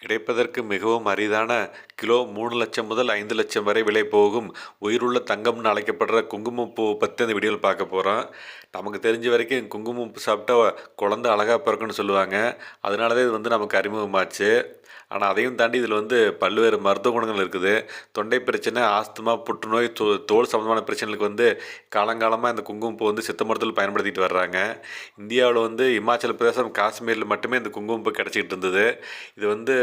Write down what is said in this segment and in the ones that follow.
கிடைப்பதற்கு மிகவும் அரிதான கிலோ 3,00,000 முதல் 5,00,000 வரை விலை போகும் உயிருள்ள தங்கம்னு அழைக்கப்படுற குங்குமப்பூ பற்றி அந்த வீடியோவில் பார்க்க போகிறோம். நமக்கு தெரிஞ்ச வரைக்கும் குங்குமப்பூ சாப்பிட்டா குழந்தை அழகாக பிறக்குன்னு சொல்லுவாங்க. அதனால தான் இது நமக்கு அறிமுகமாச்சு. ஆனால் அதையும் தாண்டி இதில் பல்வேறு மருத்துவ குணங்கள் இருக்குது. தொண்டை பிரச்சனை, ஆஸ்துமா, புற்றுநோய், தோல் சம்மந்தமான பிரச்சனைகளுக்கு காலங்காலமாக இந்த குங்குமப்பூ சித்த மருத்துவத்தில் பயன்படுத்திட்டு வர்றாங்க. இந்தியாவில் இமாச்சல பிரதேசம், காஷ்மீரில் மட்டுமே இந்த குங்குமப்பூ கிடச்சிக்கிட்டு இருந்தது. இது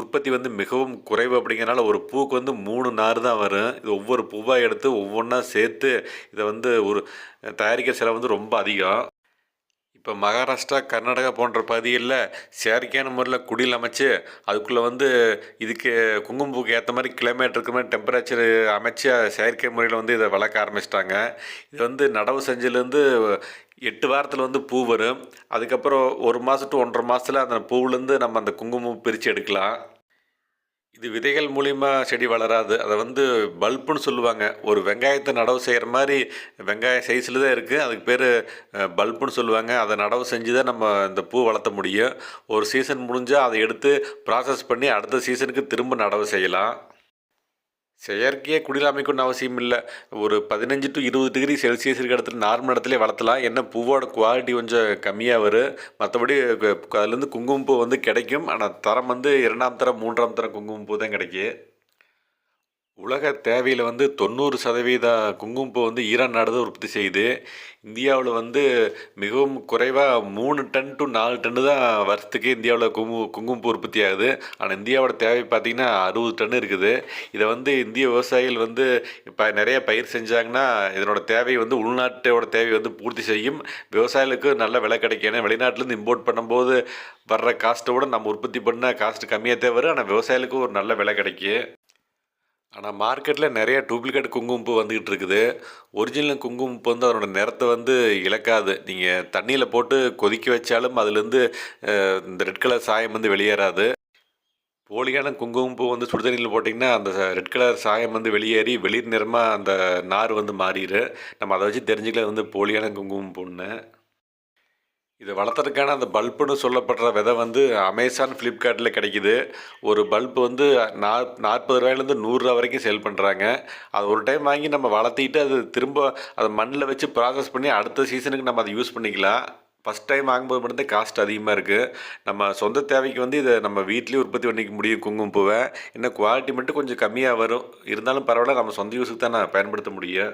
உற்பத்தி மிகவும் குறைவு. அப்படிங்கிறனால ஒரு பூக்கு 3 நார் தான் வரும். இது ஒவ்வொரு பூவாக எடுத்து ஒவ்வொன்றா சேர்த்து இதை ஒரு தயாரிக்கிற செலவு ரொம்ப அதிகம். இப்போ மகாராஷ்டிரா, கர்நாடகா போன்ற பகுதிகளில் செயற்கையான முறையில் குடில் அமைச்சு அதுக்குள்ளே இதுக்கு குங்குமப்பூக்கு ஏற்ற மாதிரி கிளைமேட் இருக்கிற மாதிரி டெம்பரேச்சர் அமைச்சு செயற்கை முறையில் இதை வளர்க்க ஆரம்பிச்சிட்டாங்க. இது நடவு செஞ்சிலேருந்து 8 வாரத்தில் பூ வரும். அதுக்கப்புறம் 1 மாதம் to 1.5 மாதத்தில் அந்த பூவிலேருந்து நம்ம அந்த குங்குமம் பிரித்து எடுக்கலாம். இது விதைகள் மூலிமா செடி வளராது. அதை பல்ப்புன்னு சொல்லுவாங்க. ஒரு வெங்காயத்தை நடவு செய்கிற மாதிரி வெங்காய சைஸில் தான் இருக்குது. அதுக்கு பேர் பல்ப்புன்னு சொல்லுவாங்க. அதை நடவு செஞ்சு தான் நம்ம இந்த பூ வளர்த்த முடியும். ஒரு சீசன் முடிஞ்சால் அதை எடுத்து ப்ராசஸ் பண்ணி அடுத்த சீசனுக்கு திரும்ப நடவு செய்யலாம். செயற்கையாக குடில் அமைக்கணும்னு அவசியம் இல்லை. ஒரு 15 to 20 டிகிரி செல்சியஸ் இருக்கிற இடத்துல நார்மல் இடத்துல வளர்த்தலாம். என்ன பூவோட குவாலிட்டி கொஞ்சம் கம்மியாக வரும். மற்றபடி அதுலேருந்து குங்குமப்பூ கிடைக்கும். ஆனால் தரம் 2ஆம் தரம் 3ஆம் தரம் குங்குமப்பூ தான் கிடைக்கும். உலக தேவையில் 90% குங்குமப்பூ ஈரான் நாடு தான் உற்பத்தி செய்யுது. இந்தியாவில் மிகவும் குறைவாக 3 டன் to 4 டன்னு தான் வருஷத்துக்கு இந்தியாவில் குங்குமப்பூ உற்பத்தி ஆகுது. ஆனால் இந்தியாவோட தேவை பார்த்திங்கன்னா 60 டன் இருக்குது. இதை இந்திய விவசாயிகள் இப்போ நிறைய பயிர் செஞ்சாங்கன்னா இதனோட தேவை உள்நாட்டோட தேவை பூர்த்தி செய்யும். விவசாயிகளுக்கு நல்ல விலை கிடைக்கும். ஏன்னா வெளிநாட்டிலேருந்து இம்போர்ட் பண்ணும்போது வர்ற காஸ்ட்டை விட நம்ம உற்பத்தி பண்ண காஸ்ட்டு கம்மியாக தான் வரும். ஆனால் விவசாயிகளுக்கு ஒரு நல்ல விலை கிடைக்கும். ஆனால் மார்க்கெட்டில் நிறைய டூப்ளிகேட் குங்குமப்பூ வந்துக்கிட்டு இருக்குது. ஒரிஜினல் குங்குமப்பூ அதனோட நிறத்தை இழக்காது. நீங்கள் தண்ணியில் போட்டு கொதிக்க வச்சாலும் அதுலேருந்து இந்த ரெட் கலர் சாயம் வெளியேறாது. போலியான குங்குமப்பூ சுடுதண்ணியில் போட்டிங்கன்னா அந்த ரெட் கலர் சாயம் வெளியேறி வெளிர் நிறமாக அந்த நார் மாறிடும். நம்ம அதை வச்சு தெரிஞ்சுக்கல போலியான குங்குமப்பூன்னு. இதை வளர்த்துறதுக்கான அந்த பல்புன்னு சொல்லப்படுற விதை அமேசான், ஃப்ளிப்கார்ட்டில் கிடைக்கிது. ஒரு பல்பு 40 ரூபாயிலேருந்து 100 ரூபா வரைக்கும் சேல் பண்ணுறாங்க. அது ஒரு டைம் வாங்கி நம்ம வளர்த்திட்டு அது திரும்ப அதை மண்ணில் வச்சு ப்ராசஸ் பண்ணி அடுத்த சீசனுக்கு நம்ம அதை யூஸ் பண்ணிக்கலாம். ஃபஸ்ட் டைம் வாங்கும்போது மட்டும்தான் காஸ்ட் அதிகமாக இருக்குது. நம்ம சொந்த தேவைக்கு இதை நம்ம வீட்லேயே உற்பத்தி பண்ணிக்க முடியும் குங்குமப்பூவை. இன்னும் குவாலிட்டி மட்டும் கொஞ்சம் கம்மியாக வரும். இருந்தாலும் பரவாயில்ல, நம்ம சொந்த யூஸுக்கு தான் நான் பயன்படுத்த முடியும்.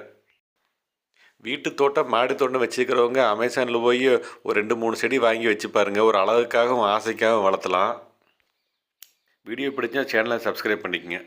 வீட்டு தோட்டம், மாடி தோட்டம் வச்சுக்கிறவங்க அமேசானில் போய் ஒரு 2-3 செடி வாங்கி வச்சு பாருங்கள். ஒரு அழகுக்காகவும் ஆசைக்காகவும் வளர்த்தலாம். வீடியோ பிடிச்சா சேனலை சப்ஸ்கிரைப் பண்ணிக்கங்க.